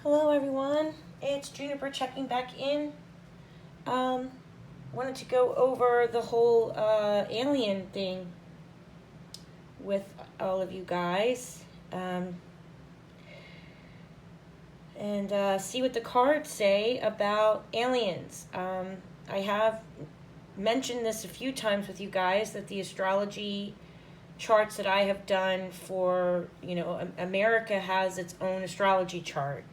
Hello everyone, it's Juniper checking back in. Wanted to go over the whole alien thing with all of you guys and see what the cards say about aliens. I have mentioned this a few times with you guys that the astrology charts that I have done for, America has its own astrology chart.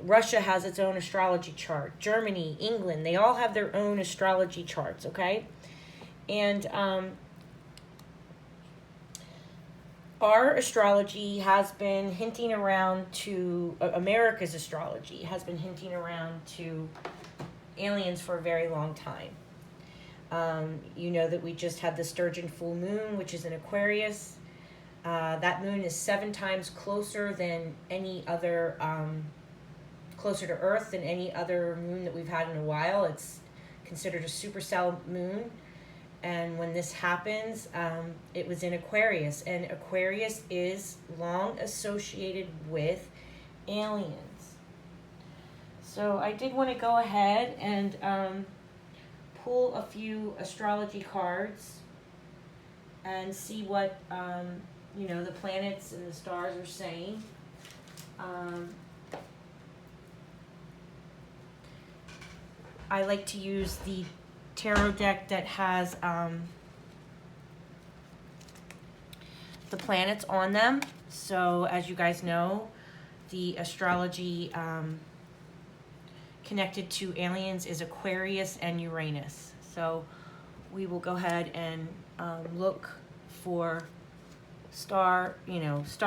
Russia has its own astrology chart. Germany, England, they all have their own astrology charts, okay? And our astrology has been hinting around to, America's astrology has been hinting around to aliens for a very long time. You know that we just had the Sturgeon full moon, which is in Aquarius. That moon is 7 times closer than any other, closer to Earth than any other moon that we've had in a while. It's considered a supercell moon. And when this happens, it was in Aquarius. And Aquarius is long associated with aliens. So I did want to go ahead and pull a few astrology cards and see what the planets and the stars are saying. I like to use the tarot deck that has the planets on them. So as you guys know, the astrology connected to aliens is Aquarius and Uranus. So we will go ahead and look for star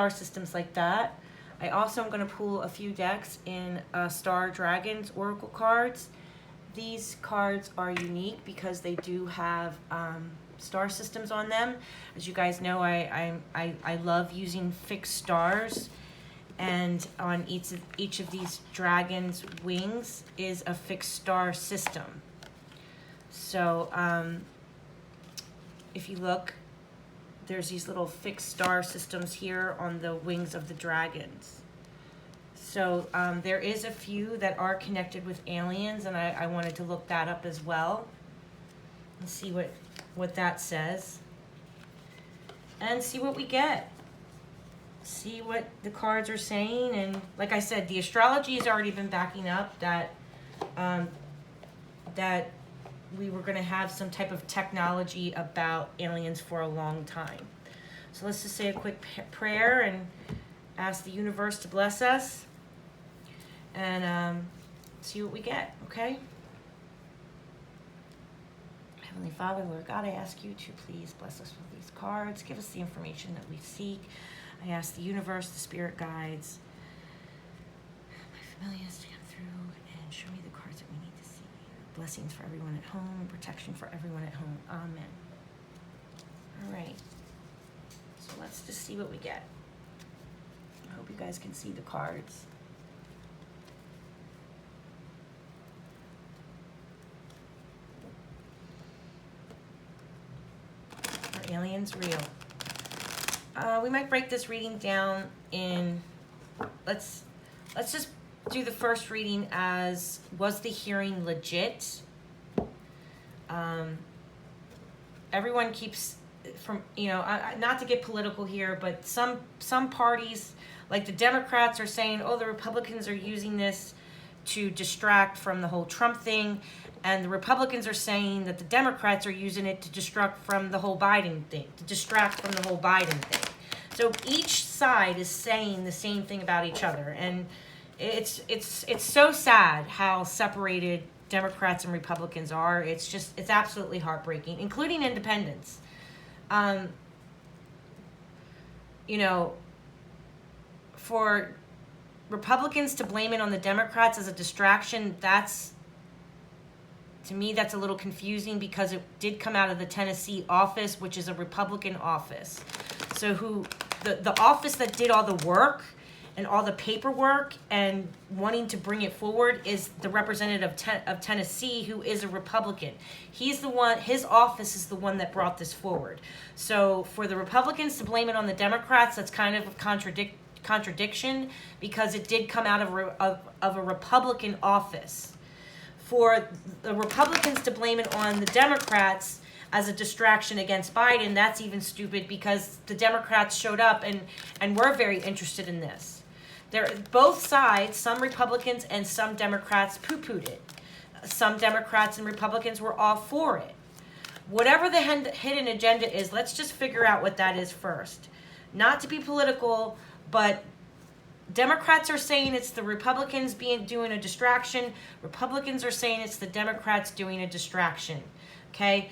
systems like that. I also am going to pull a few decks in Star Dragons Oracle cards. These cards are unique because they do have star systems on them. As you guys know, I love using fixed stars. And on each of these dragons' wings is a fixed star system. So if you look, there's these little fixed star systems here on the wings of the dragons. So there is a few that are connected with aliens, and I wanted to look that up as well and see what that says. And see what we get. See what the cards are saying, and like I said, the astrology has already been backing up that that we were going to have some type of technology about aliens for a long time. So let's just say a quick prayer and ask the universe to bless us and see what we get, okay? Heavenly Father, Lord God, I ask you to please bless us with these cards, give us the information that we seek. I ask the universe, the spirit guides, my familiars to come through and show me the cards that we need to see. Blessings for everyone at home and protection for everyone at home. Amen. All right. So let's just see what we get. I hope you guys can see the cards. Are aliens real? We might break this reading down in, let's just do the first reading as, was the hearing legit? Everyone keeps, from, not to get political here, but some parties, like the Democrats, are saying, oh, the Republicans are using this to distract from the whole Trump thing. And the Republicans are saying that the Democrats are using it to distract from the whole Biden thing, So each side is saying the same thing about each other, and it's so sad how separated Democrats and Republicans are. It's absolutely heartbreaking, including independents. For Republicans to blame it on the Democrats as a distraction, to me, that's a little confusing because it did come out of the Tennessee office, which is a Republican office. So the office that did all the work and all the paperwork and wanting to bring it forward is the representative of Tennessee, who is a Republican. He's the one, his office is the one that brought this forward. So for the Republicans to blame it on the Democrats, that's kind of contradiction because it did come out of a Republican office. For the Republicans to blame it on the Democrats as a distraction against Biden, that's even stupid because the Democrats showed up and were very interested in this. Both sides, some Republicans and some Democrats, poo-pooed it. Some Democrats and Republicans were all for it. Whatever the hidden agenda is, let's just figure out what that is first. Not to be political, but Democrats are saying it's the Republicans doing a distraction. Republicans are saying it's the Democrats doing a distraction. Okay?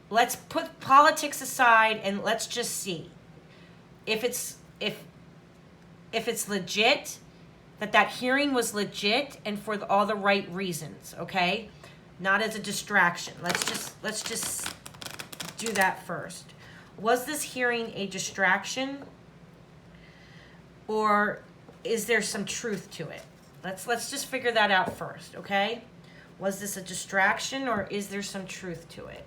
Let's put politics aside and let's just see if it's legit, that hearing was legit and for all the right reasons, okay? Not as a distraction. Let's just do that first. Was this hearing a distraction, or is there some truth to it? Let's just figure that out first, okay? Was this a distraction, or is there some truth to it?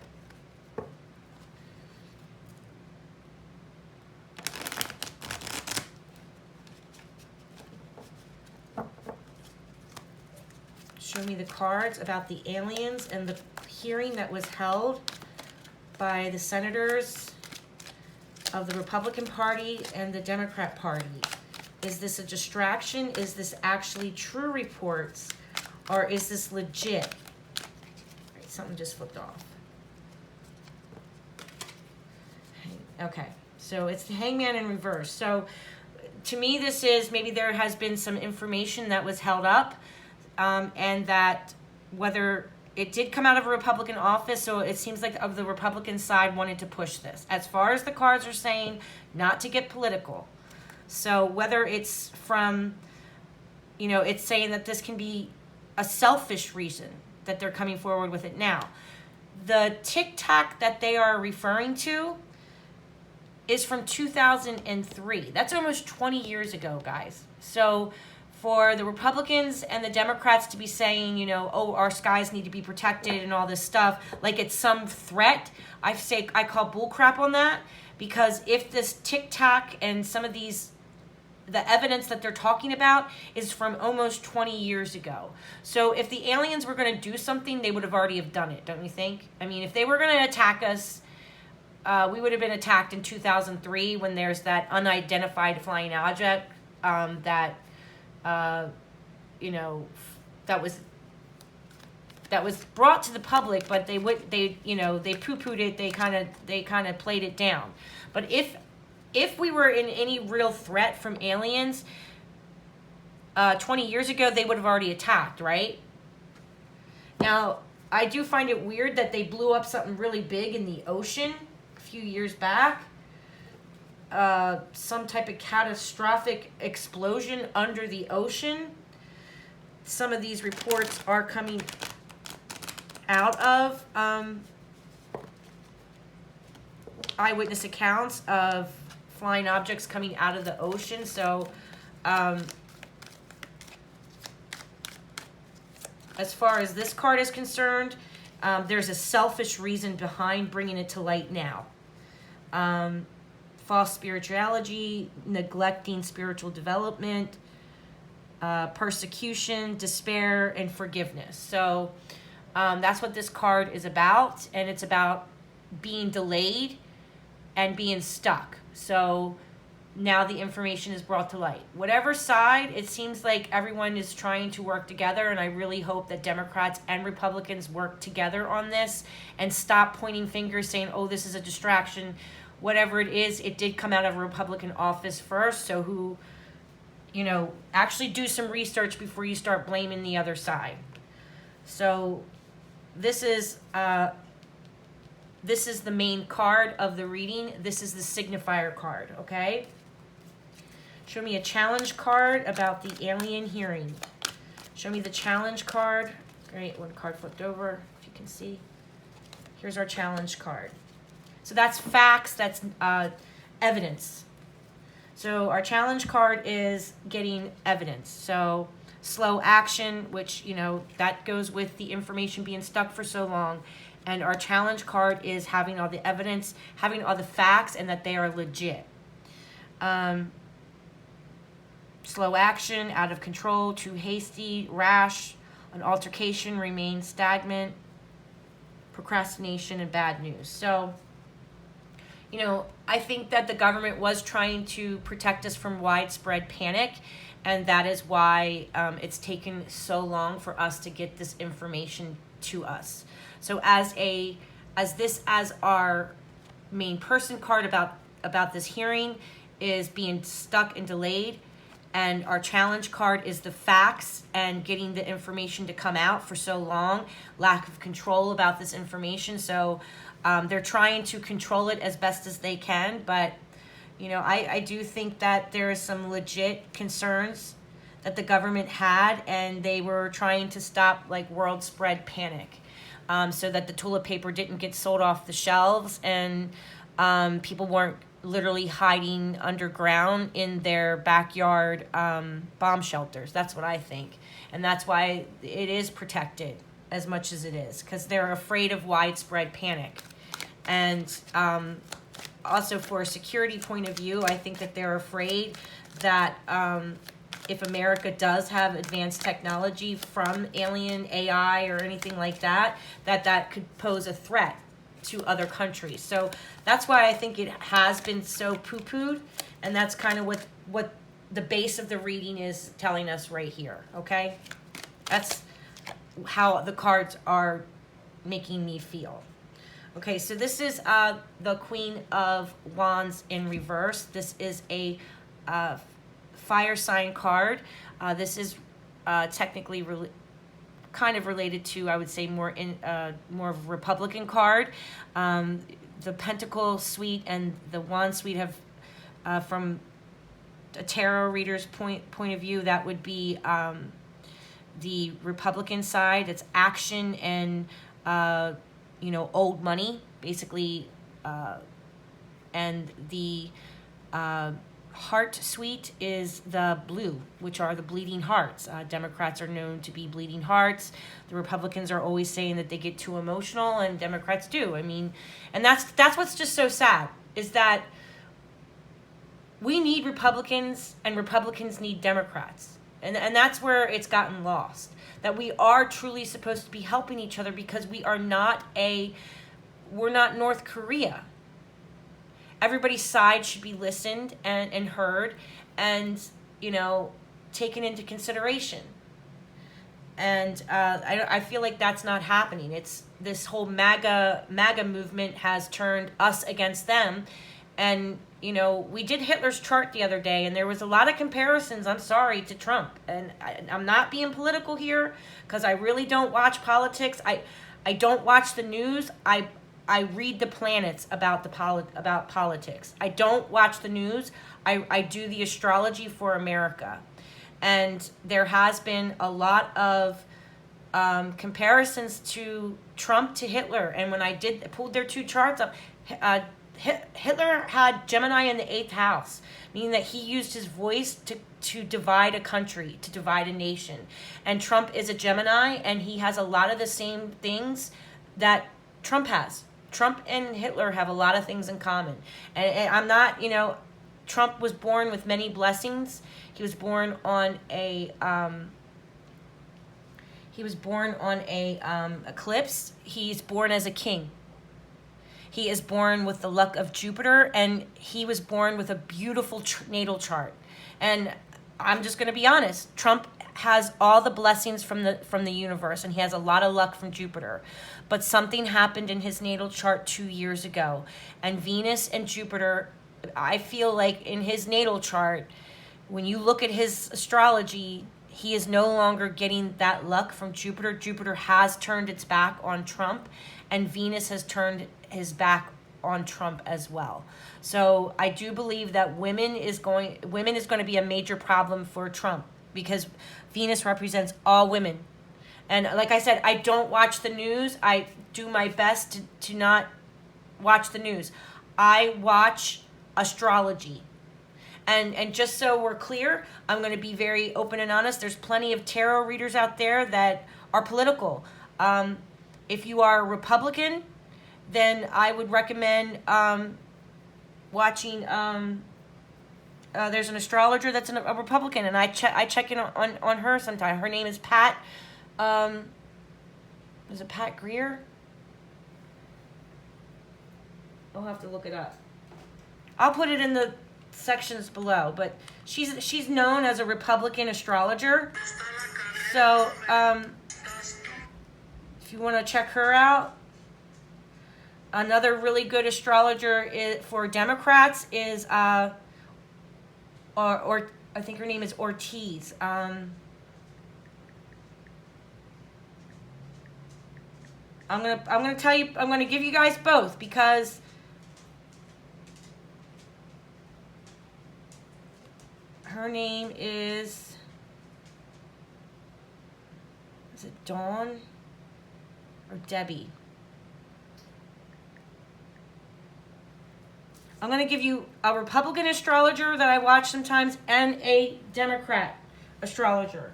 Show me the cards about the aliens and the hearing that was held by the senators of the Republican Party and the Democrat Party. Is this a distraction? Is this actually true reports? Or is this legit? All right, something just flipped off. Okay, so it's the Hangman in reverse. So to me, this is maybe there has been some information that was held up. And that whether it did come out of a Republican office, so it seems like of the Republican side wanted to push this. As far as the cards are saying, not to get political. So whether it's from, it's saying that this can be a selfish reason that they're coming forward with it now. The TikTok that they are referring to is from 2003. That's almost 20 years ago, guys. So for the Republicans and the Democrats to be saying, our skies need to be protected and all this stuff, like it's some threat, I call bullcrap on that, because if this TikTok and some of the evidence that they're talking about is from almost 20 years ago. So if the aliens were going to do something, they would have already have done it, don't you think? I mean, if they were going to attack us, we would have been attacked in 2003 when there's that unidentified flying object that was brought to the public, but they poo-pooed it. They kind of played it down. But if we were in any real threat from aliens, 20 years ago, they would have already attacked, right? Now, I do find it weird that they blew up something really big in the ocean a few years back. Some type of catastrophic explosion under the ocean. Some of these reports are coming out of eyewitness accounts of flying objects coming out of the ocean. So as far as this card is concerned, there's a selfish reason behind bringing it to light now. False spirituality, neglecting spiritual development, persecution, despair, and forgiveness. So that's what this card is about, and it's about being delayed and being stuck. So now the information is brought to light. Whatever side, it seems like everyone is trying to work together, and I really hope that Democrats and Republicans work together on this and stop pointing fingers saying, oh, this is a distraction. Whatever it is, it did come out of a Republican office first, so actually do some research before you start blaming the other side. So this is the main card of the reading. This is the signifier card, okay? Show me a challenge card about the alien hearing. Show me the challenge card. Great, one card flipped over, if you can see. Here's our challenge card. So that's facts, that's evidence. So our challenge card is getting evidence. So slow action, which, that goes with the information being stuck for so long. And our challenge card is having all the evidence, having all the facts, and that they are legit. slow action, out of control, too hasty, rash, an altercation, remain stagnant, procrastination, and bad news. So, I think that the government was trying to protect us from widespread panic, and that is why it's taken so long for us to get this information to us. So as our main person card about this hearing is being stuck and delayed, and our challenge card is the facts and getting the information to come out for so long, lack of control about this information. So they're trying to control it as best as they can, but I do think that there is some legit concerns that the government had, and they were trying to stop like world spread panic, so that the toilet paper didn't get sold off the shelves, and people weren't literally hiding underground in their backyard bomb shelters. That's what I think. And that's why it is protected as much as it is, because they're afraid of widespread panic. And also for a security point of view, I think that they're afraid that if America does have advanced technology from alien AI or anything like that, that could pose a threat to other countries. So that's why I think it has been so poo-pooed, and that's kind of what the base of the reading is telling us right here, okay? That's how the cards are making me feel. Okay, so this is the Queen of Wands in reverse. This is a fire sign card. This is technically kind of related to, I would say, more of a Republican card. The Pentacle suite and the Wand suite have, from a tarot reader's point of view, that would be the Republican side. It's action and old money, basically, and the Heart suite is the blue, which are the bleeding hearts. Democrats are known to be bleeding hearts. The Republicans are always saying that they get too emotional, and Democrats do. I mean, and that's what's just so sad, is that we need Republicans and Republicans need Democrats. And that's where it's gotten lost. That we are truly supposed to be helping each other, because we're not North Korea. Everybody's side should be listened and heard and, taken into consideration. And I feel like that's not happening. It's this whole MAGA movement has turned us against them. And, we did Hitler's chart the other day, and there was a lot of comparisons, I'm sorry, to Trump. And I'm not being political here, because I really don't watch politics. I don't watch the news. I read the planets about about politics. I don't watch the news. I do the astrology for America. And there has been a lot of comparisons to Trump to Hitler. And when I pulled their two charts up, Hitler had Gemini in the 8th house, meaning that he used his voice to divide a country, to divide a nation. And Trump is a Gemini, and he has a lot of the same things that Trump has. Trump and Hitler have a lot of things in common. And I'm not, Trump was born with many blessings. He was born on a eclipse. He's born as a king. He is born with the luck of Jupiter, and he was born with a beautiful natal chart. And I'm just going to be honest, Trump has all the blessings from the universe, and he has a lot of luck from Jupiter. But something happened in his natal chart 2 years ago, and Venus and Jupiter, I feel like in his natal chart, when you look at his astrology, he is no longer getting that luck from Jupiter. Jupiter has turned its back on Trump, and Venus has turned his back on Trump as well. So I do believe that women is going to be a major problem for Trump, because Venus represents all women. And like I said, I don't watch the news. I do my best to not watch the news. I watch astrology. And just so we're clear, I'm going to be very open and honest. There's plenty of tarot readers out there that are political. If you are a Republican, then I would recommend watching there's an astrologer that's a Republican, and I check in on her sometimes. Her name is Pat. Is it Pat Greer? I'll have to look it up. I'll put it in the sections below. But she's known as a Republican astrologer. So if you want to check her out. Another really good astrologer for Democrats is or I think her name is Ortiz. I'm gonna tell you. I'm gonna give you guys both because her name is it Dawn or Debbie? I'm going to give you a Republican astrologer that I watch sometimes and a Democrat astrologer.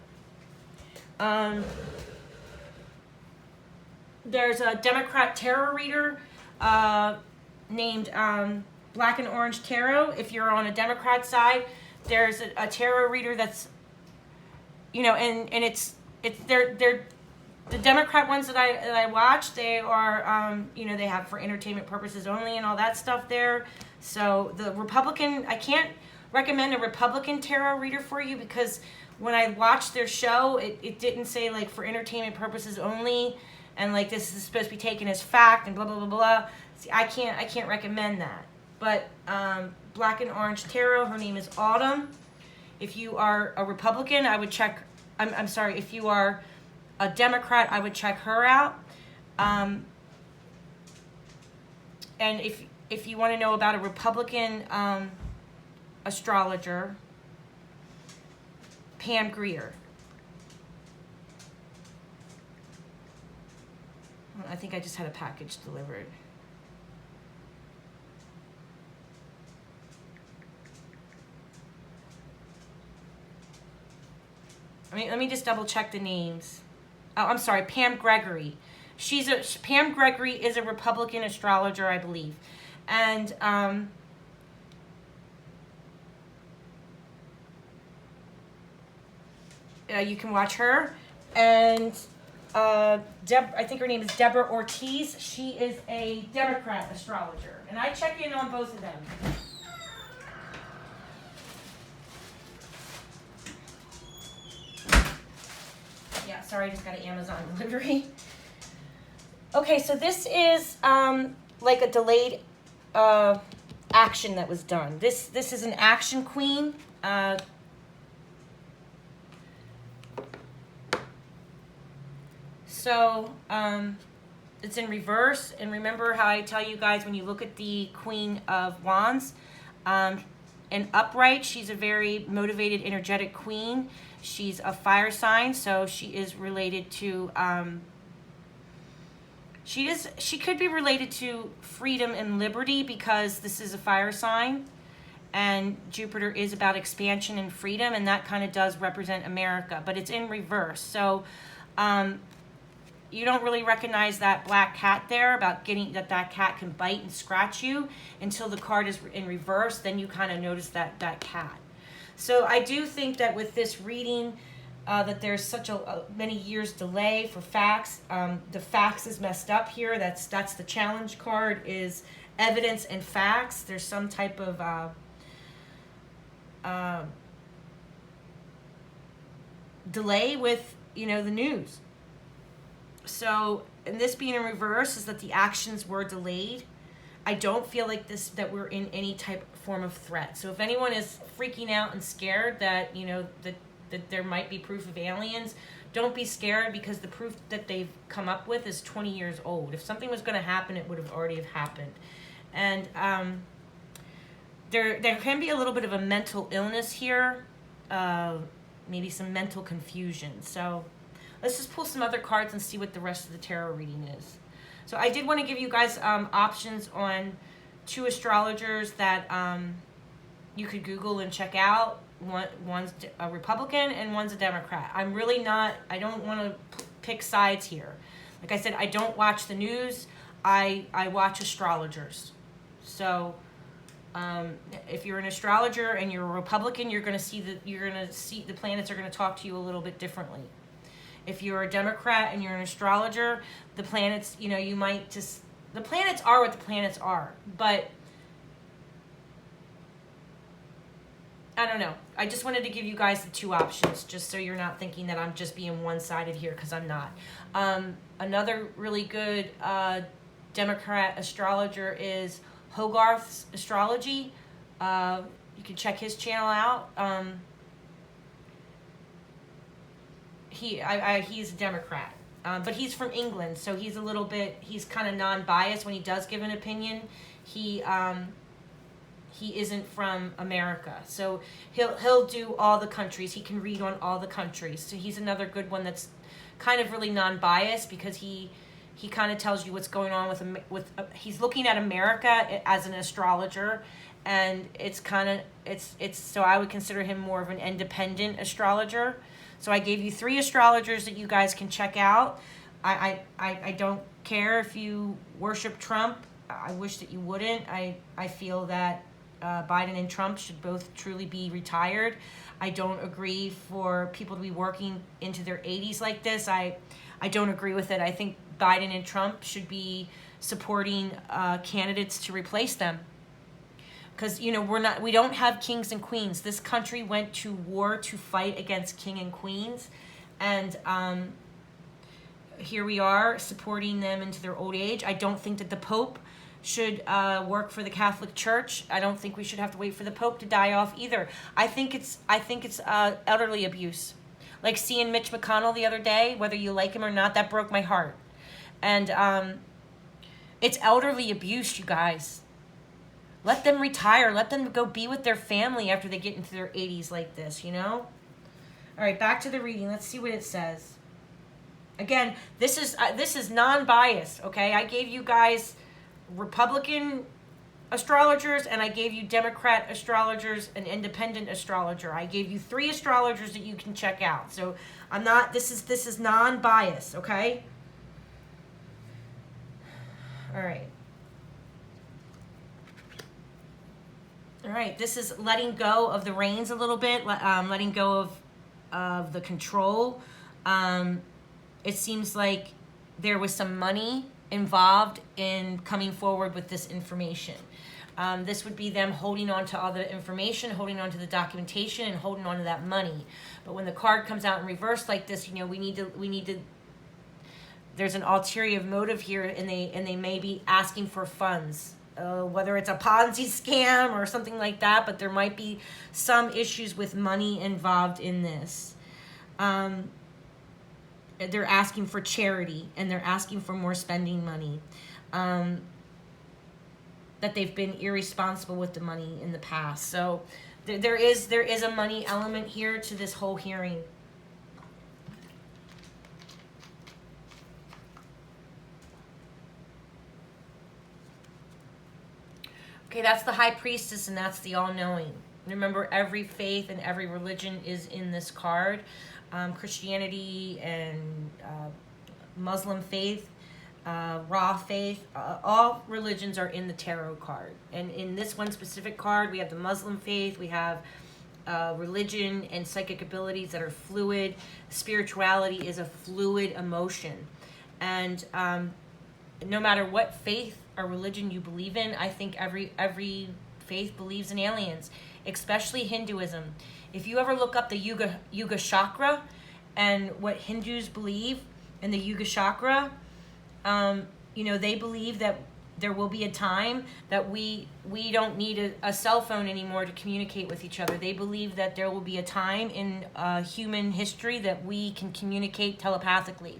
There's a Democrat tarot reader named Black and Orange Tarot. If you're on a Democrat side, there's a tarot reader that's, and they're the Democrat ones that I watch. They are, they have for entertainment purposes only and all that stuff there. So the Republican, I can't recommend a Republican tarot reader for you because when I watched their show, it didn't say like for entertainment purposes only and like this is supposed to be taken as fact and blah blah blah blah. See, I can't recommend that. But Black and Orange Tarot, her name is Autumn. If you are a Republican, I would check. I'm sorry. If you are a Democrat, I would check her out. And if you want to know about a Republican astrologer, Pam Greer. I think I just had a package delivered. Let me just double check the names. Oh, I'm sorry, Pam Gregory. Pam Gregory is a Republican astrologer, I believe. And you can watch her. And I think her name is Deborah Ortiz. She is a Democrat astrologer. And I check in on both of them. Yeah, sorry, I just got an Amazon delivery. Okay, so this is like a delayed action that was done. This is an action queen. So it's in reverse. And remember how I tell you guys when you look at the Queen of Wands, in upright, she's a very motivated, energetic queen. She's a fire sign, so she is related to she could be related to freedom and liberty because this is a fire sign and Jupiter is about expansion and freedom, and that kind of does represent America, but it's in reverse. So you don't really recognize that black cat there about getting that cat can bite and scratch you until the card is in reverse. Then you kind of notice that cat. So I do think that with this reading, that there's such a many years delay for facts. The facts is messed up here. That's the challenge card is evidence and facts. There's some type of delay with the news. So, and this being in reverse is that the actions were delayed. I don't feel like that we're in any type form of threat. So if anyone is freaking out and scared that that there might be proof of aliens, don't be scared because the proof that they've come up with is 20 years old. If something was going to happen, it would have already have happened. And there can be a little bit of a mental illness here, maybe some mental confusion. So let's just pull some other cards and see what the rest of the tarot reading is. So I did want to give you guys options on 2 astrologers that you could Google and check out. One's a Republican and one's a Democrat. I don't want to pick sides here. Like I said, I don't watch the news. I watch astrologers. So If you're an astrologer and you're a Republican, you're going to see the planets are going to talk to you a little bit differently. If you're a Democrat and you're an astrologer, the planets, you might just, the planets are what the planets are. But I don't know. I just wanted to give you guys the two options, just so you're not thinking that I'm just being one-sided here, because I'm not. Another really good Democrat astrologer is Hogarth's Astrology. You can check his channel out. He's a Democrat, but he's from England, so he's kind of non-biased when he does give an opinion. He isn't from America, so he'll do all the countries. He can read on all the countries, so he's another good one that's kind of really non-biased, because he kind of tells you what's going on with he's looking at America as an astrologer, and it's so I would consider him more of an independent astrologer. So I gave you 3 astrologers that you guys can check out. I don't care if you worship Trump. I wish that you wouldn't. I feel that Biden and Trump should both truly be retired. I don't agree for people to be working into their 80s like this. I don't agree with it. I think Biden and Trump should be supporting candidates to replace them. Because, we don't have kings and queens. This country went to war to fight against king and queens. And here we are supporting them into their old age. I don't think that the Pope should work for the Catholic Church. I don't think we should have to wait for the Pope to die off either. I think it's elderly abuse. Like seeing Mitch McConnell the other day, whether you like him or not, that broke my heart. And it's elderly abuse, you guys. Let them retire. Let them go be with their family after they get into their 80s like this, All right, back to the reading. Let's see what it says. Again, this is non-biased, okay? I gave you guys Republican astrologers, and I gave you Democrat astrologers, an independent astrologer. I gave you 3 astrologers that you can check out. So this is non-biased, okay? All right, this is letting go of the reins a little bit, letting go of the control. It seems like there was some money involved in coming forward with this information. This would be them holding on to all the information, holding on to the documentation, and holding on to that money. But when the card comes out in reverse like this, we need to. There's an ulterior motive here, and they may be asking for funds, whether it's a Ponzi scam or something like that. But there might be some issues with money involved in this. They're asking for charity, and they're asking for more spending money. That they've been irresponsible with the money in the past. So there is a money element here to this whole hearing. Okay, that's the High Priestess, and that's the All-Knowing. Remember, every faith and every religion is in this card. Christianity and Muslim faith, Ra faith, all religions are in the tarot card. And in this one specific card, we have the Muslim faith, we have religion and psychic abilities that are fluid. Spirituality is a fluid emotion. And no matter what faith or religion you believe in, I think every faith believes in aliens, especially Hinduism. If you ever look up the Yuga chakra and what Hindus believe in the Yuga chakra, they believe that there will be a time that we don't need a cell phone anymore to communicate with each other. They believe that there will be a time in human history that we can communicate telepathically.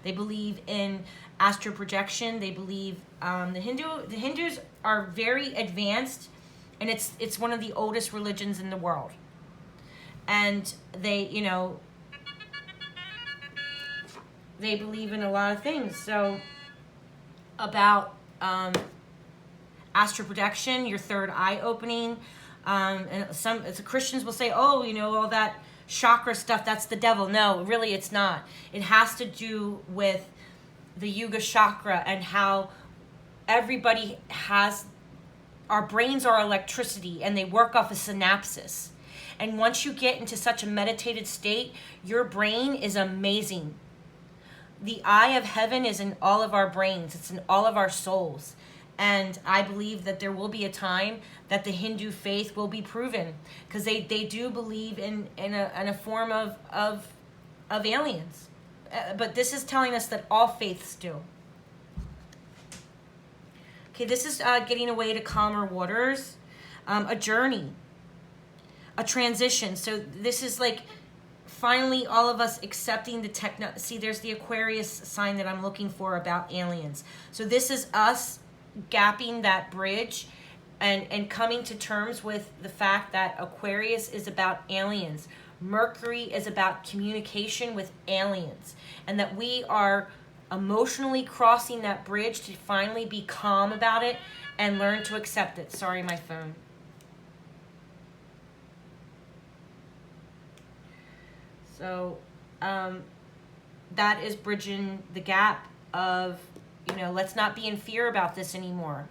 They believe in astral projection. They believe the Hindus are very advanced, and it's one of the oldest religions in the world. And they believe in a lot of things. So about astral projection, your third eye opening, and some Christians will say, all that chakra stuff, that's the devil. No, really it's not. It has to do with the Yuga chakra and how everybody has our brains are electricity and they work off a synapses. And once you get into such a meditated state, your brain is amazing. The eye of heaven is in all of our brains. It's in all of our souls. And I believe that there will be a time that the Hindu faith will be proven, because they do believe in a form of aliens. But this is telling us that all faiths do. Okay, this is getting away to calmer waters, a journey, a transition. So this is like finally all of us accepting the techno. See, there's the Aquarius sign that I'm looking for about aliens. So this is us gapping that bridge and coming to terms with the fact that Aquarius is about aliens. Mercury is about communication with aliens, and that we are emotionally crossing that bridge to finally be calm about it and learn to accept it. Sorry, my phone. So that is bridging the gap of, let's not be in fear about this anymore.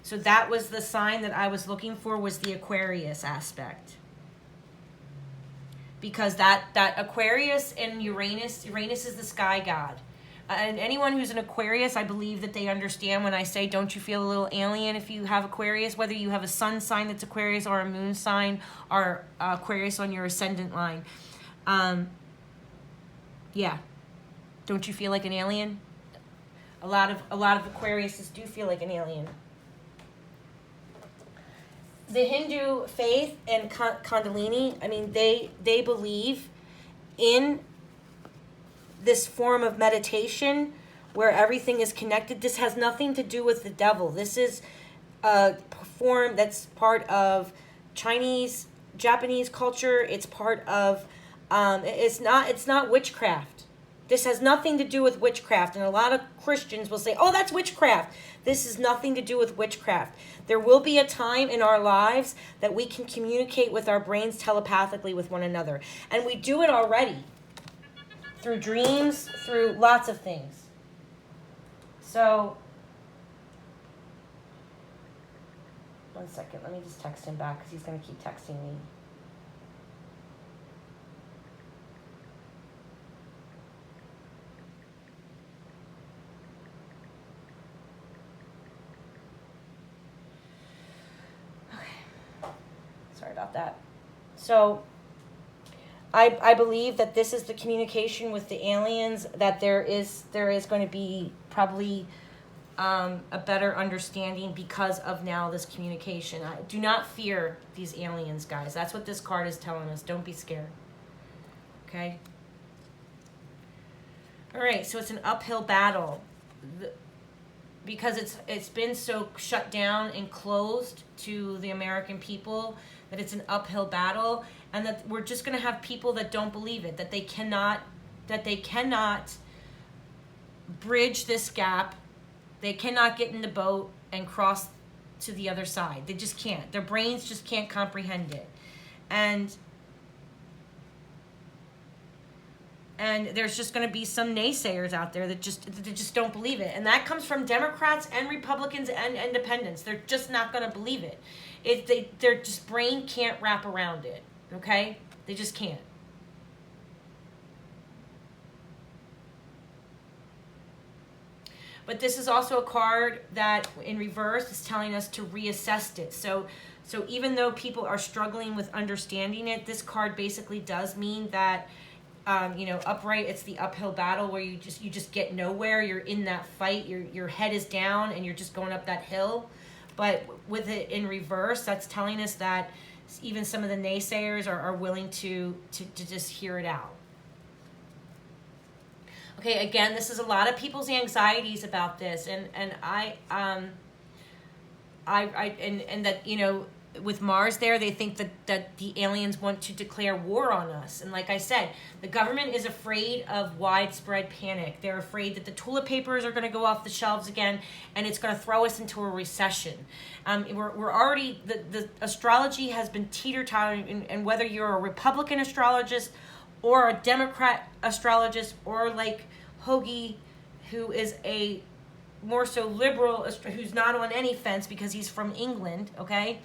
So that was the sign that I was looking for, was the Aquarius aspect. Because that Aquarius and Uranus is the sky god. And anyone who's an Aquarius, I believe that they understand when I say, don't you feel a little alien if you have Aquarius, whether you have a sun sign that's Aquarius or a moon sign or Aquarius on your ascendant line. Yeah. Don't you feel like an alien? A lot of Aquariuses do feel like an alien. The Hindu faith and Kundalini, they believe in this form of meditation where everything is connected. This has nothing to do with the devil. This is a form that's part of Japanese culture. It's part of, it's not witchcraft. This has nothing to do with witchcraft. And a lot of Christians will say, oh, that's witchcraft. This has nothing to do with witchcraft. There will be a time in our lives that we can communicate with our brains telepathically with one another. And we do it already. Through dreams, through lots of things. So, one second. Let me just text him back because he's going to keep texting me. About that. So I believe that this is the communication with the aliens, that there is going to be probably a better understanding because of now this communication. Do not fear these aliens, guys. That's what this card is telling us. Don't be scared. Okay? All right, so it's an uphill battle. Because it's been so shut down and closed to the American people, that it's an uphill battle, and that we're just going to have people that don't believe it, that they cannot bridge this gap. They cannot get in the boat and cross to the other side. They just can't. Their brains just can't comprehend it. And there's just going to be some naysayers out there that just don't believe it. And that comes from Democrats and Republicans and independents. They're just not going to believe it. Their just brain can't wrap around it. Okay? They just can't. But this is also a card that in reverse is telling us to reassess it. So even though people are struggling with understanding it, this card basically does mean that upright, it's the uphill battle where you just get nowhere. You're in that fight. Your head is down and you're just going up that hill. But with it in reverse, that's telling us that even some of the naysayers are willing to just hear it out. Okay, again, this is a lot of people's anxieties about this, and that with Mars there, they think that the aliens want to declare war on us. And like I said, the government is afraid of widespread panic. They're afraid that the toilet papers are going to go off the shelves again, and it's going to throw us into a recession. We're already, the astrology has been teeter-tottering, and whether you're a Republican astrologist or a Democrat astrologist, or like Hoagie, who is a more so liberal, who's not on any fence because he's from England, okay?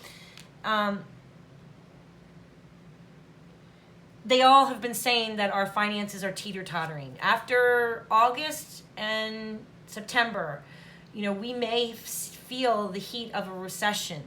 They all have been saying that our finances are teeter-tottering. After August and September, you know, we may feel the heat of a recession.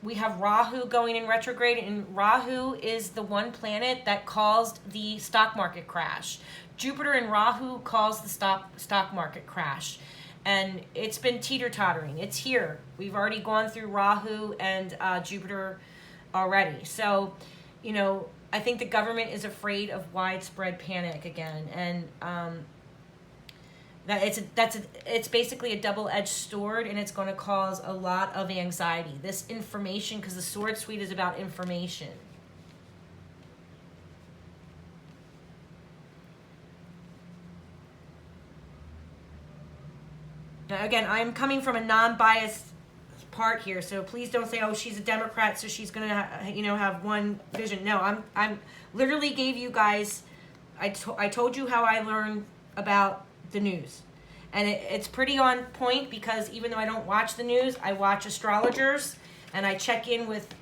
We have Rahu going in retrograde, and Rahu is the one planet that caused the stock market crash. Jupiter and Rahu caused the stock market crash. And it's been teeter-tottering. It's here. We've already gone through Rahu and Jupiter already. So, you know, I think the government is afraid of widespread panic again. And it's basically a double-edged sword, and it's going to cause a lot of anxiety. This information, because the sword suite is about information. Now, again, I'm coming from a non-biased part here, so please don't say, "Oh, she's a Democrat, so she's going to, have one vision." No, I'm literally gave you guys. I told you how I learned about the news, and it's pretty on point, because even though I don't watch the news, I watch astrologers, and I check in with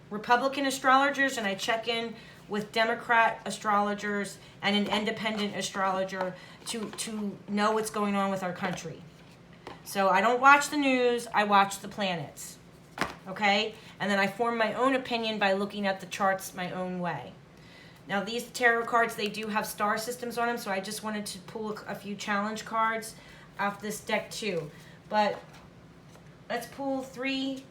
Republican astrologers, and I check in with Democrat astrologers and an independent astrologer to know what's going on with our country. So I don't watch the news, I watch the planets, okay? And then I form my own opinion by looking at the charts my own way. Now, these tarot cards, they do have star systems on them, so I just wanted to pull a few challenge cards off this deck too. But let's pull 3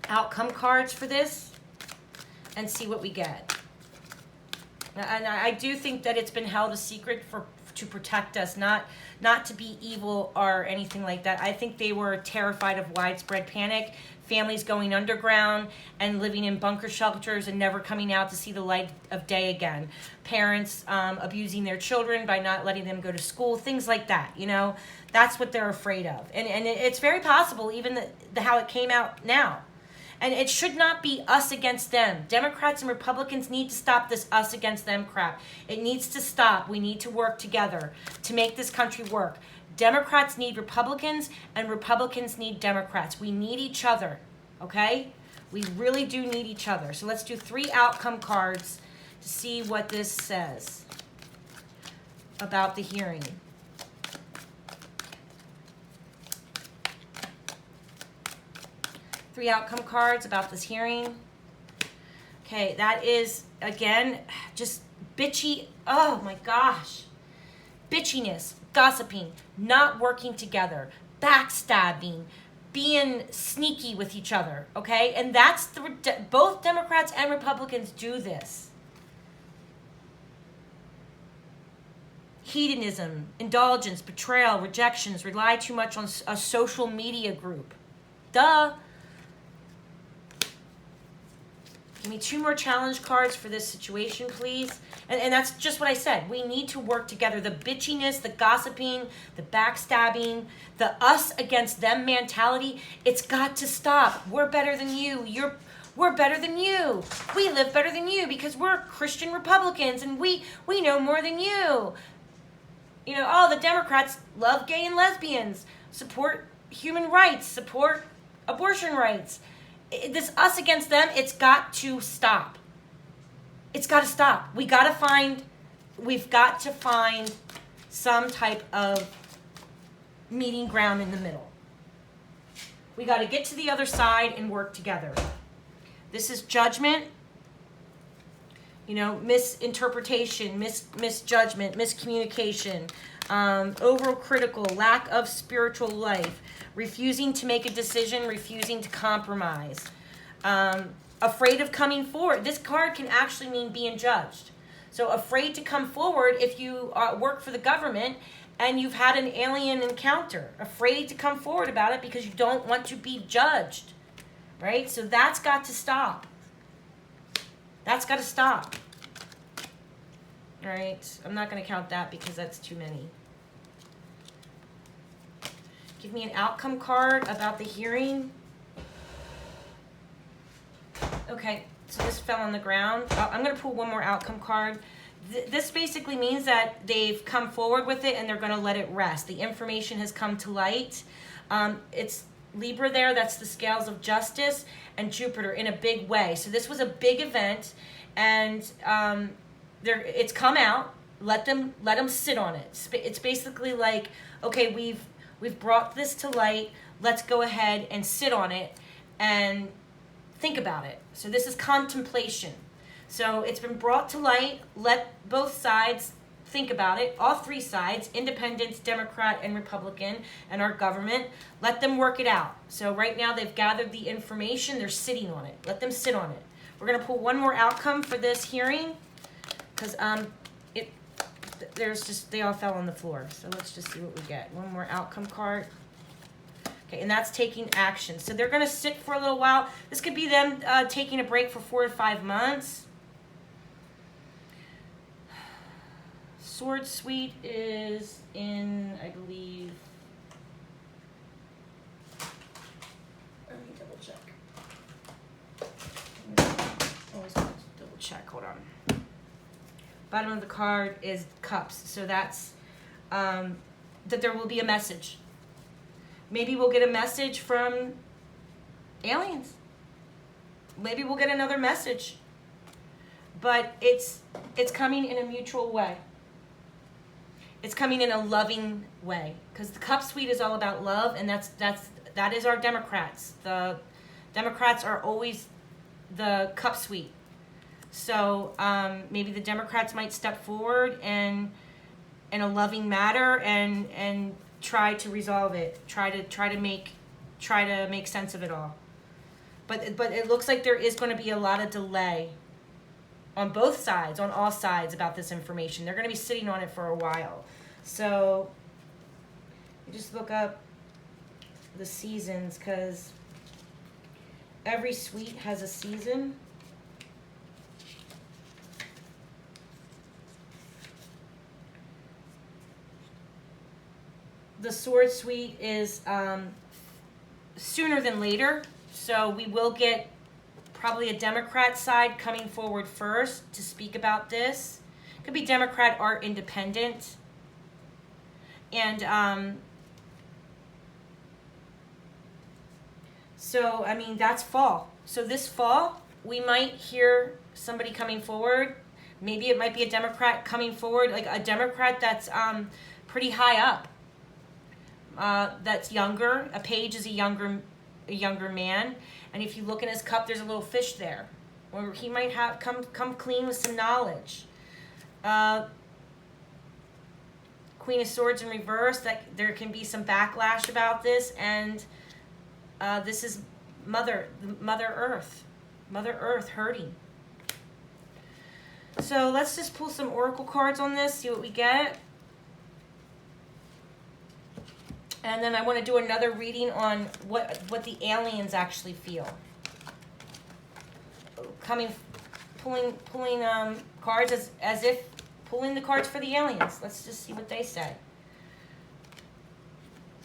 outcome cards for this and see what we get. And I do think that it's been held a secret to protect us, not to be evil or anything like that. I think they were terrified of widespread panic, families going underground and living in bunker shelters and never coming out to see the light of day again. Parents abusing their children by not letting them go to school, things like that, you know. That's what they're afraid of. And it's very possible, even how it came out now. And it should not be us against them. Democrats and Republicans need to stop this us against them crap. It needs to stop. We need to work together to make this country work. Democrats need Republicans, and Republicans need Democrats. We need each other, okay? We really do need each other. So let's do 3 outcome cards to see what this says about the hearing. Three outcome cards about this hearing. Okay, that is, again, just bitchy. Oh my gosh. Bitchiness, gossiping, not working together, backstabbing, being sneaky with each other, okay? And that's both Democrats and Republicans do this. Hedonism, indulgence, betrayal, rejections, rely too much on a social media group. Duh. Give me 2 more challenge cards for this situation, please. And that's just what I said. We need to work together. The bitchiness, the gossiping, the backstabbing, the us against them mentality, it's got to stop. We're better than you. We're better than you. We live better than you because we're Christian Republicans and we know more than you. You know, oh, the Democrats love gay and lesbians, support human rights, support abortion rights. This us against them, it's got to stop. It's got to stop. We've got to find some type of meeting ground in the middle. We got to get to the other side and work together. This is judgment, you know, misinterpretation, misjudgment, miscommunication, overcritical, lack of spiritual life, refusing to make a decision, refusing to compromise, afraid of coming forward. This card can actually mean being judged. So afraid to come forward if you work for the government and you've had an alien encounter. Afraid to come forward about it because you don't want to be judged, right? So that's got to stop. That's got to stop. All right, I'm not going to count that because that's too many. Give me an outcome card about the hearing. Okay, so this fell on the ground. I'm going to pull one more outcome card. This basically means that they've come forward with it and they're going to let it rest. The information has come to light. It's Libra there, that's the scales of justice, and Jupiter in a big way. So this was a big event, and it's come out. Let them sit on it. It's basically like, okay, we've brought this to light. Let's go ahead and sit on it and think about it. So this is contemplation. So it's been brought to light. Let both sides think about it. All three sides, independents, Democrat, and Republican, and our government, let them work it out. So right now they've gathered the information. They're sitting on it. Let them sit on it. We're going to pull one more outcome for this hearing because they all fell on the floor. So let's just see what we get. One more outcome card. Okay, and that's taking action. So they're going to sit for a little while. This could be them taking a break for 4 to 5 months. Sword Suite is in, I believe, let me double check. Always double check, hold on. Bottom of the card is Cups, so that's that there will be a message. Maybe we'll get a message from aliens. Maybe we'll get another message. But it's coming in a mutual way. It's coming in a loving way, because the Cup Suite is all about love, and that is our Democrats. The Democrats are always the Cup Suite. So maybe the Democrats might step forward and in a loving matter and try to resolve it. Try to make sense of it all. But it looks like there is going to be a lot of delay on both sides, on all sides, about this information. They're going to be sitting on it for a while. So you just look up the seasons, because every suite has a season. The Sword Suite is sooner than later, so we will get probably a Democrat side coming forward first to speak about this. It could be Democrat or independent. And so, I mean, that's fall. So this fall, we might hear somebody coming forward. Maybe it might be a Democrat coming forward, like a Democrat that's pretty high up. That's younger. A Page is a younger man, and if you look in his cup, there's a little fish there, or he might have come clean with some knowledge. Queen of Swords in reverse, that there can be some backlash about this, and this is Mother Earth hurting. So let's just pull some oracle cards on this, see what we get. And then I want to do another reading on what the aliens actually feel. Pulling cards as if pulling the cards for the aliens. Let's just see what they say.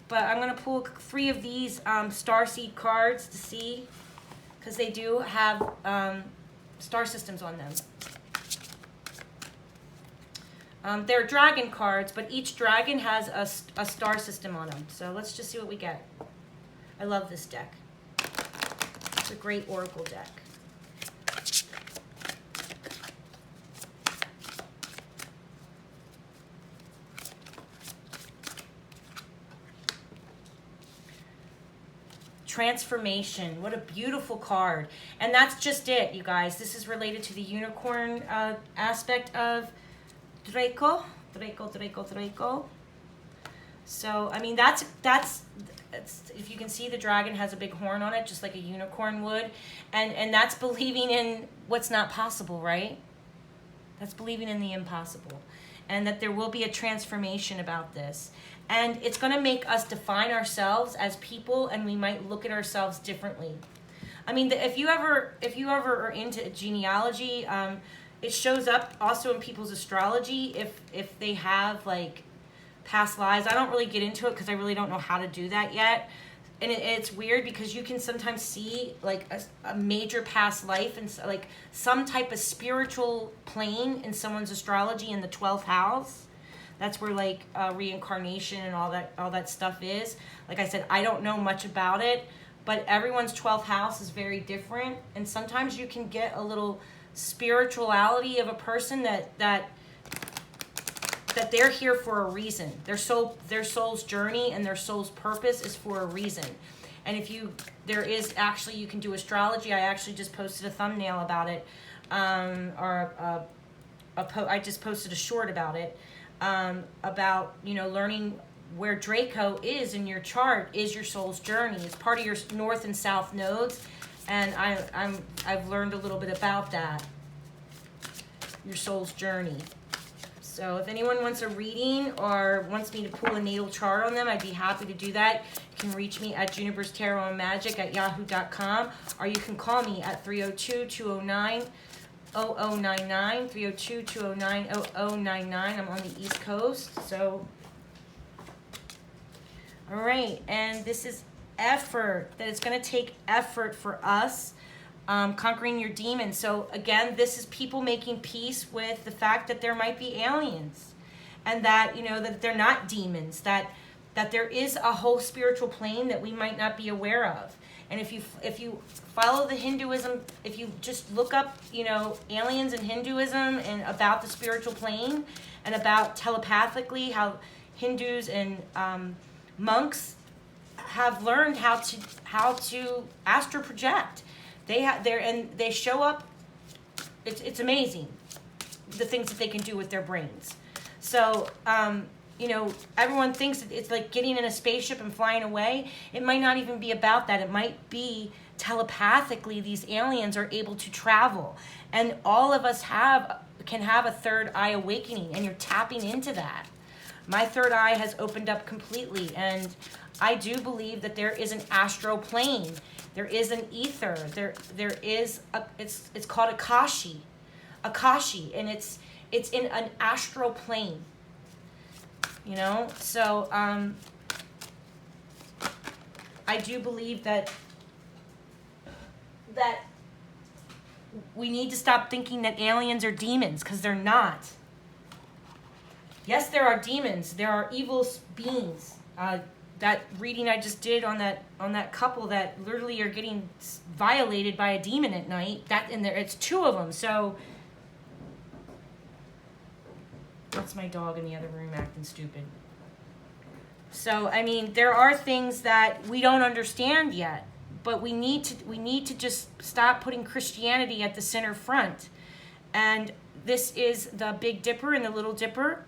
But I'm going to pull 3 of these starseed cards to see, because they do have star systems on them. They're dragon cards, but each dragon has a star system on them. So let's just see what we get. I love this deck. It's a great oracle deck. Transformation. What a beautiful card. And that's just it, you guys. This is related to the unicorn aspect of Draco. So, I mean, that's if you can see, the dragon has a big horn on it, just like a unicorn would. And that's believing in what's not possible, right? That's believing in the impossible. And that there will be a transformation about this. And it's going to make us define ourselves as people, and we might look at ourselves differently. I mean, if you ever are into genealogy, it shows up also in people's astrology if they have like past lives. I don't really get into it because I really don't know how to do that yet. and it's weird because you can sometimes see like a major past life and like some type of spiritual plane in someone's astrology in the 12th house. That's where like reincarnation and all that stuff is. Like I said, I don't know much about it, but everyone's 12th house is very different, and sometimes you can get a little spirituality of a person that they're here for a reason. Their soul's journey and their soul's purpose is for a reason. And there is actually, you can do astrology. I actually just posted a thumbnail about it, I just posted a short about it, about, learning where Draco is in your chart is your soul's journey. It's part of your north and south nodes, and I've learned a little bit about that, your soul's journey. So if anyone wants a reading or wants me to pull a natal chart on them, I'd be happy to do that. You can reach me at juniperstarotandmagic@yahoo.com, or you can call me at 302-209-0099, 302-209-0099. I'm on the East Coast. So, all right, and this is effort, that it's going to take effort for us. Conquering your demons. So again, this is people making peace with the fact that there might be aliens, and that that they're not demons, that there is a whole spiritual plane that we might not be aware of. And if you follow the Hinduism, if you just look up aliens and Hinduism and about the spiritual plane and about telepathically how Hindus and monks have learned how to astral project. They show up. It's amazing the things that they can do with their brains. So everyone thinks that it's like getting in a spaceship and flying away. It might not even be about that. It might be telepathically these aliens are able to travel, and all of us can have a third eye awakening, and you're tapping into that. My third eye has opened up completely, and I do believe that there is an astral plane. There is an ether. There is it's called Akashi, and it's in an astral plane. So I do believe that we need to stop thinking that aliens are demons, because they're not. Yes, there are demons. There are evil beings. That reading I just did on that couple that literally are getting violated by a demon at night. It's two of them. So that's my dog in the other room acting stupid. So I mean, there are things that we don't understand yet, but we need to just stop putting Christianity at the center front. And this is the Big Dipper and the Little Dipper.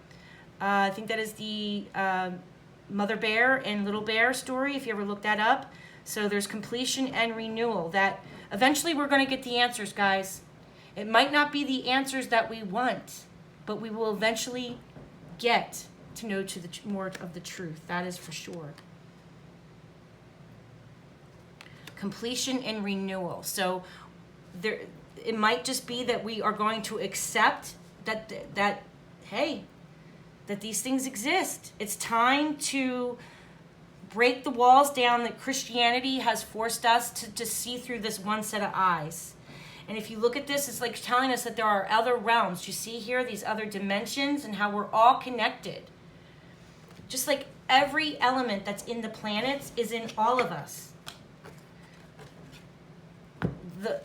I think that is the Mother Bear and Little Bear story, if you ever look that up. So there's completion and renewal, that eventually we're going to get the answers, guys. It might not be the answers that we want, but we will eventually get to know more of the truth. That is for sure. Completion and renewal. So it might just be that we are going to accept that hey, that these things exist. It's time to break the walls down that Christianity has forced us to see through this one set of eyes. And if you look at this, it's like telling us that there are other realms. You see here these other dimensions and how we're all connected. Just like every element that's in the planets is in all of us.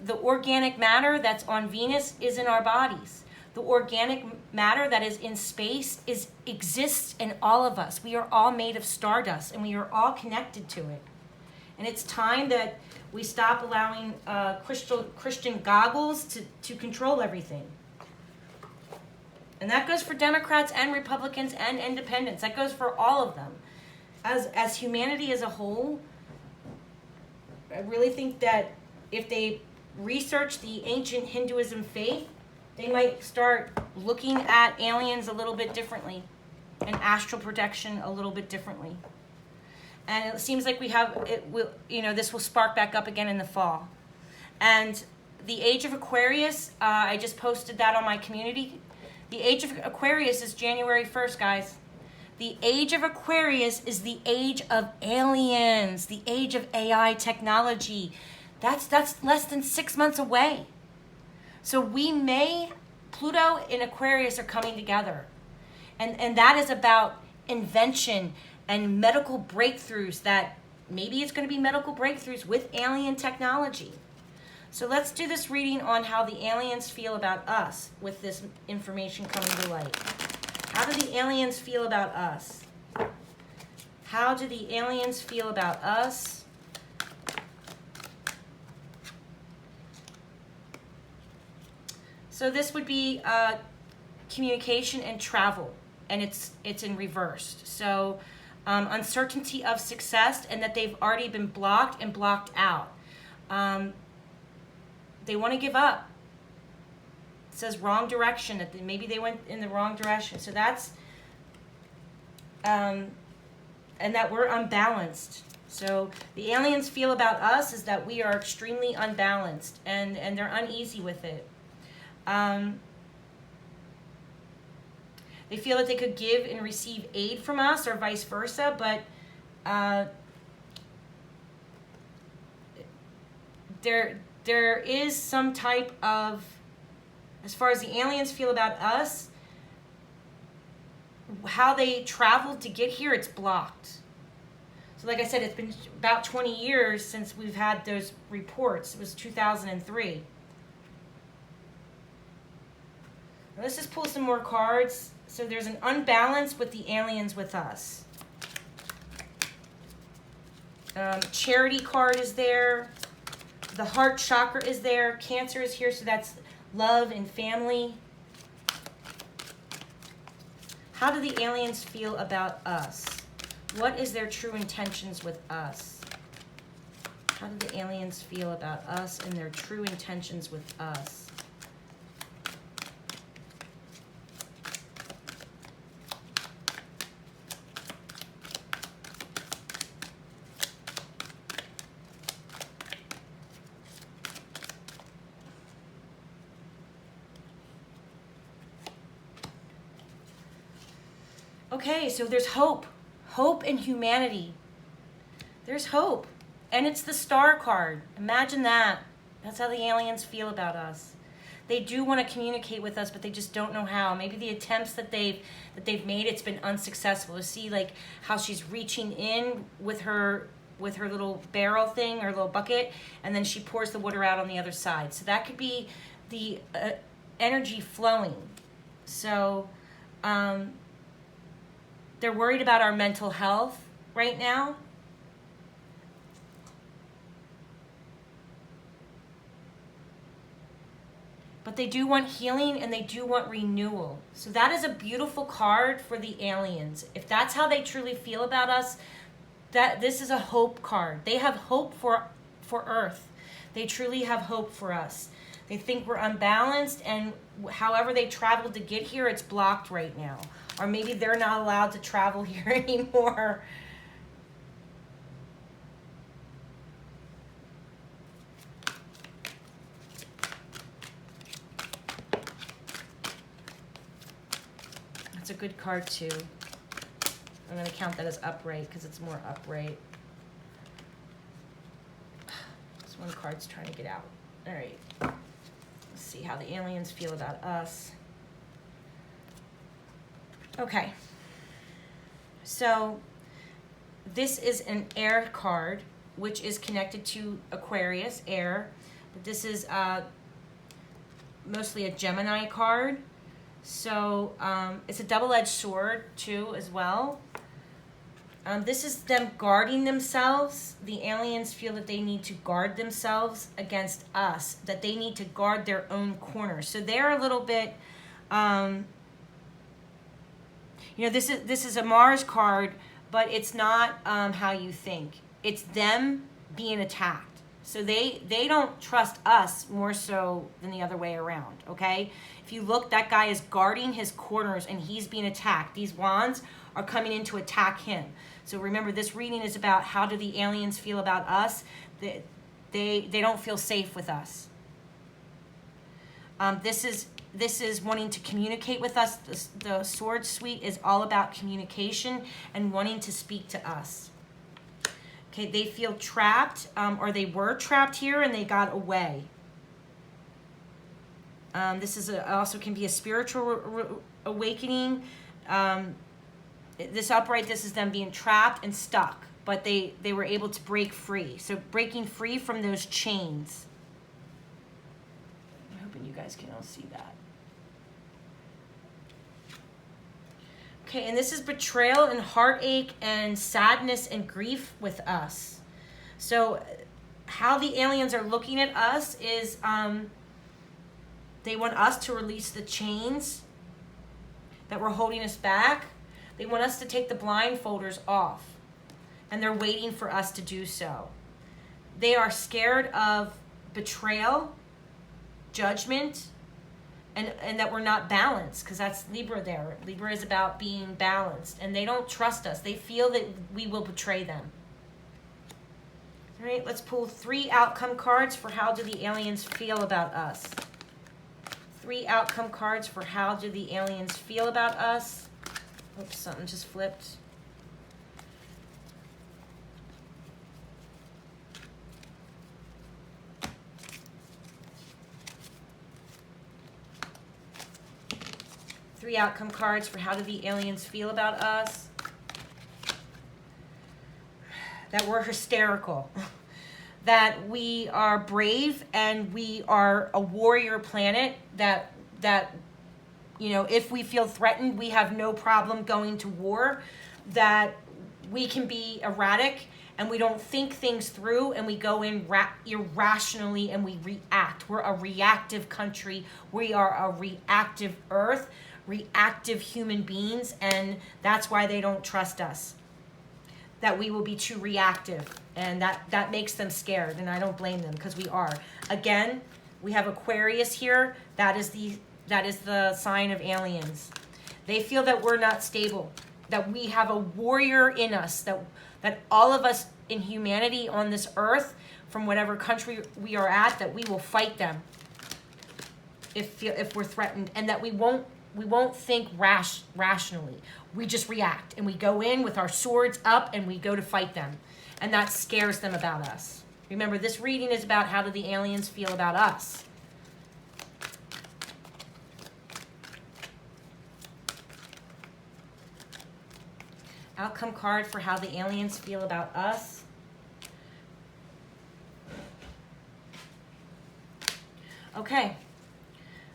The organic matter that's on Venus is in our bodies. The organic matter that is in space exists in all of us. We are all made of stardust, and we are all connected to it. And it's time that we stop allowing Christian goggles to control everything. And that goes for Democrats and Republicans and independents. That goes for all of them. As humanity as a whole, I really think that if they research the ancient Hinduism faith, they might start looking at aliens a little bit differently and astral projection a little bit differently. And it seems like this will spark back up again in the fall. And the age of Aquarius, I just posted that on my community. The age of Aquarius is January 1st, guys. The age of Aquarius is the age of aliens, the age of AI technology. That's less than 6 months away. So Pluto and Aquarius are coming together. And that is about invention and medical breakthroughs, that maybe it's going to be medical breakthroughs with alien technology. So let's do this reading on how the aliens feel about us with this information coming to light. How do the aliens feel about us? How do the aliens feel about us? So this would be communication and travel, and it's in reversed. So uncertainty of success, and that they've already been blocked and blocked out. They want to give up. It says wrong direction, that maybe they went in the wrong direction. So that's, and that we're unbalanced. So the aliens feel about us is that we are extremely unbalanced, and they're uneasy with it. They feel that they could give and receive aid from us, or vice versa, but there is some type of, as far as the aliens feel about us, how they traveled to get here, it's blocked. So like I said, it's been about 20 years since we've had those reports. It was 2003. Now let's just pull some more cards. So there's an unbalance with the aliens with us. Charity card is there. The heart chakra is there. Cancer is here, so that's love and family. How do the aliens feel about us? What is their true intentions with us? How do the aliens feel about us and their true intentions with us? Okay, so there's hope. Hope in humanity. There's hope. And it's the Star card. Imagine that. That's how the aliens feel about us. They do want to communicate with us, but they just don't know how. Maybe the attempts that they've made, it's been unsuccessful. To see like how she's reaching in with her little barrel thing, or little bucket, and then she pours the water out on the other side. So that could be the energy flowing. So they're worried about our mental health right now. But they do want healing, and they do want renewal. So that is a beautiful card for the aliens. If that's how they truly feel about us, that this is a hope card. They have hope for Earth. They truly have hope for us. They think we're unbalanced, and however they traveled to get here, it's blocked right now. Or maybe they're not allowed to travel here anymore. That's a good card too. I'm going to count that as upright because it's more upright. This one card's trying to get out. All right. Let's see how the aliens feel about us. Okay, so this is an air card, which is connected to Aquarius, air. But this is mostly a Gemini card. So it's a double-edged sword, too, as well. This is them guarding themselves. The aliens feel that they need to guard themselves against us, that they need to guard their own corner. So they're a little bit... you know, this is a Mars card, but it's not how you think. It's them being attacked. So they don't trust us more so than the other way around, okay? If you look, that guy is guarding his corners and he's being attacked. These wands are coming in to attack him. So remember, this reading is about how do the aliens feel about us. They don't feel safe with us. This is this is wanting to communicate with us. The sword suite is all about communication and wanting to speak to us. Okay, they feel trapped, or they were trapped here and they got away. This is also can be a spiritual awakening. This upright, this is them being trapped and stuck, but they were able to break free. So breaking free from those chains. I'm hoping you guys can all see that. Okay, and this is betrayal and heartache and sadness and grief with us. So how the aliens are looking at us is they want us to release the chains that were holding us back. They want us to take the blindfolders off, and they're waiting for us to do so. They are scared of betrayal, judgment, and that we're not balanced, because that's Libra there. Libra is about being balanced, and they don't trust us. They feel that we will betray them. All right, let's pull 3 outcome cards for how do the aliens feel about us. 3 outcome cards for how do the aliens feel about us. Oops, something just flipped. Three outcome cards for how do the aliens feel about us. That we're hysterical. That we are brave and we are a warrior planet. That you know, if we feel threatened, we have no problem going to war. That we can be erratic and we don't think things through, and we go in irrationally and we react. We're a reactive country. We are a reactive earth, reactive human beings, and that's why they don't trust us. That we will be too reactive, and that makes them scared, and I don't blame them, because we are. Again, we have Aquarius here. That is the sign of aliens. They feel that we're not stable, that we have a warrior in us, that all of us in humanity on this earth, from whatever country we are at, that we will fight them if we're threatened, and that we won't think rationally. We just react, and we go in with our swords up, and we go to fight them, and that scares them about us. Remember, this reading is about how do the aliens feel about us. Outcome card for how the aliens feel about us. Okay,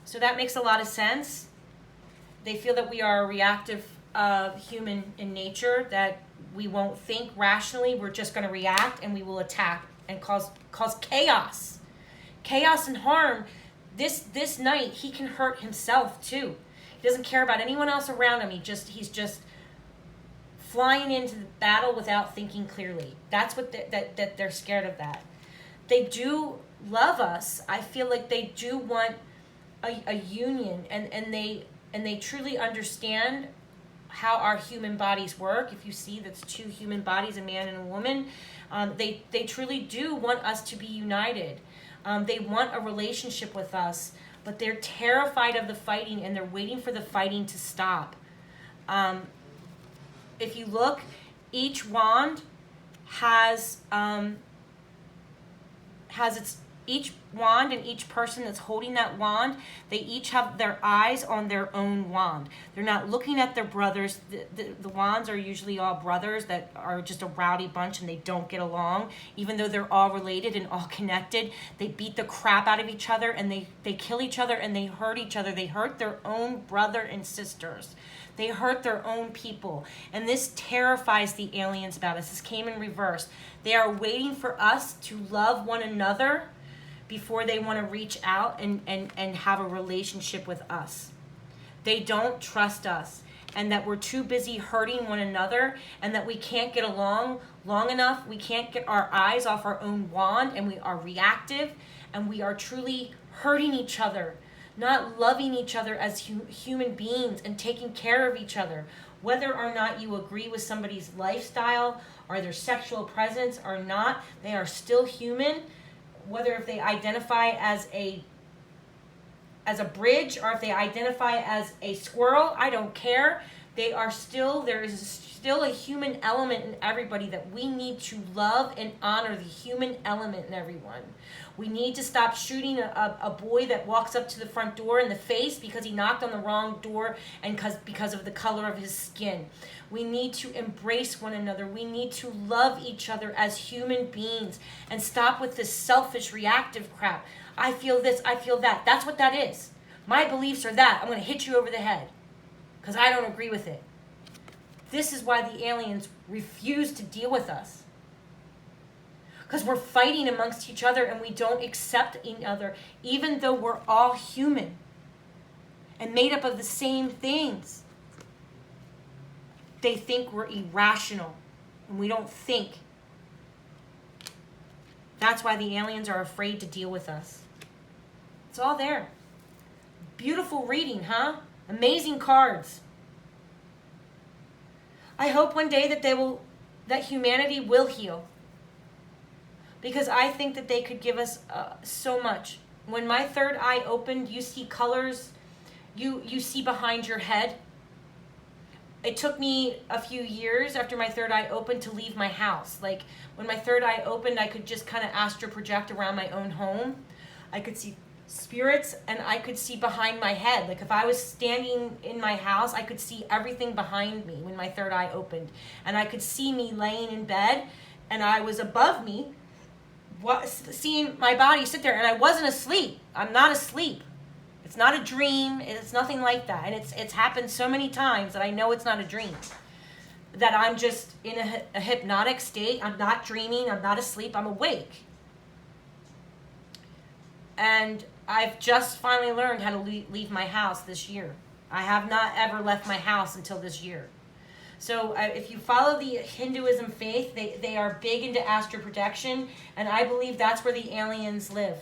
so that makes a lot of sense. They feel that we are a reactive human in nature, that we won't think rationally. We're just going to react, and we will attack and cause chaos. Chaos and harm. This night, he can hurt himself too. He doesn't care about anyone else around him. He's just flying into the battle without thinking clearly. That's what that they're scared of. That they do love us. I feel like they do want a union, and they truly understand how our human bodies work. If you see, that's 2 human bodies, a man and a woman. They truly do want us to be united. They want a relationship with us, but they're terrified of the fighting, and they're waiting for the fighting to stop. If you look, each wand has each wand, and each person that's holding that wand, they each have their eyes on their own wand. They're not looking at their brothers. The wands are usually all brothers that are just a rowdy bunch, and they don't get along. Even though they're all related and all connected, they beat the crap out of each other, and they kill each other, and they hurt each other. They hurt their own brother and sisters. They hurt their own people. And this terrifies the aliens about us. This came in reverse. They are waiting for us to love one another before they want to reach out and have a relationship with us. They don't trust us, and that we're too busy hurting one another, and that we can't get along long enough. We can't get our eyes off our own wand, and we are reactive, and we are truly hurting each other, not loving each other as human beings and taking care of each other. Whether or not you agree with somebody's lifestyle or their sexual presence or not, they are still human. Whether if they identify as as a bridge, or if they identify as a squirrel, I don't care. There is still a human element in everybody that we need to love and honor the human element in everyone. We need to stop shooting a boy that walks up to the front door in the face because he knocked on the wrong door and because of the color of his skin. We need to embrace one another. We need to love each other as human beings and stop with this selfish, reactive crap. I feel this, I feel that. That's what that is. My beliefs are that. I'm going to hit you over the head because I don't agree with it. This is why the aliens refuse to deal with us. Because we're fighting amongst each other and we don't accept each other, even though we're all human and made up of the same things. They think we're irrational and we don't think. That's why the aliens are afraid to deal with us. It's all there. Beautiful reading, huh? Amazing cards. I hope one day that humanity will heal. Because I think that they could give us so much. When my third eye opened, you see colors, you see behind your head. It took me a few years after my third eye opened to leave my house. Like when my third eye opened, I could just kind of astral project around my own home. I could see spirits and I could see behind my head. Like if I was standing in my house, I could see everything behind me when my third eye opened. And I could see me laying in bed and I was above me, seeing my body sit there, and I wasn't asleep. I'm not asleep. It's not a dream. It's nothing like that. And it's happened so many times that I know it's not a dream. That I'm just in a hypnotic state. I'm not dreaming. I'm not asleep. I'm awake. And I've just finally learned how to leave my house this year. I have not ever left my house until this year. So if you follow the Hinduism faith, they are big into astral projection, and I believe that's where the aliens live.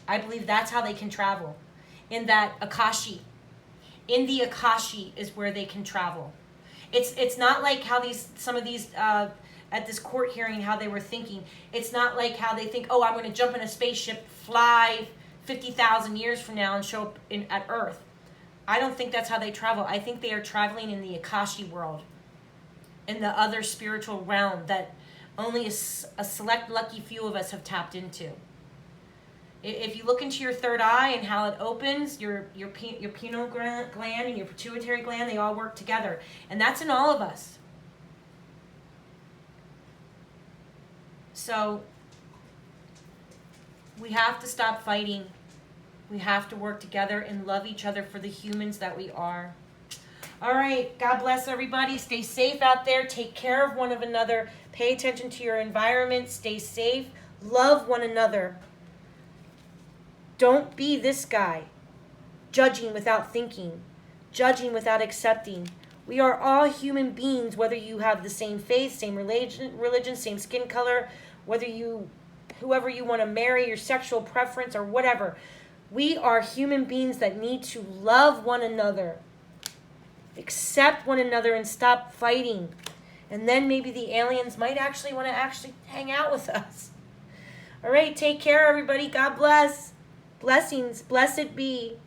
I believe that's how they can travel, in that Akashi. In the Akashi is where they can travel. It's not like how some of these at this court hearing, how they were thinking. It's not like how they think, oh, I'm going to jump in a spaceship, fly 50,000 years from now and show up at Earth. I don't think that's how they travel. I think they are traveling in the Akashi world, in the other spiritual realm that only a select lucky few of us have tapped into. If you look into your third eye and how it opens, your pineal gland and your pituitary gland, they all work together. And that's in all of us. So we have to stop fighting. We have to work together and love each other for the humans that we are. All right. God bless everybody. Stay safe out there. Take care of one another. Pay attention to your environment. Stay safe. Love one another. Don't be this guy, judging without thinking, judging without accepting. We are all human beings, whether you have the same faith, same religion, same skin color, whoever you want to marry, your sexual preference, or whatever. We are human beings that need to love one another, accept one another, and stop fighting. And then maybe the aliens might actually want to hang out with us. All right, take care, everybody. God bless. Blessings. Blessed be.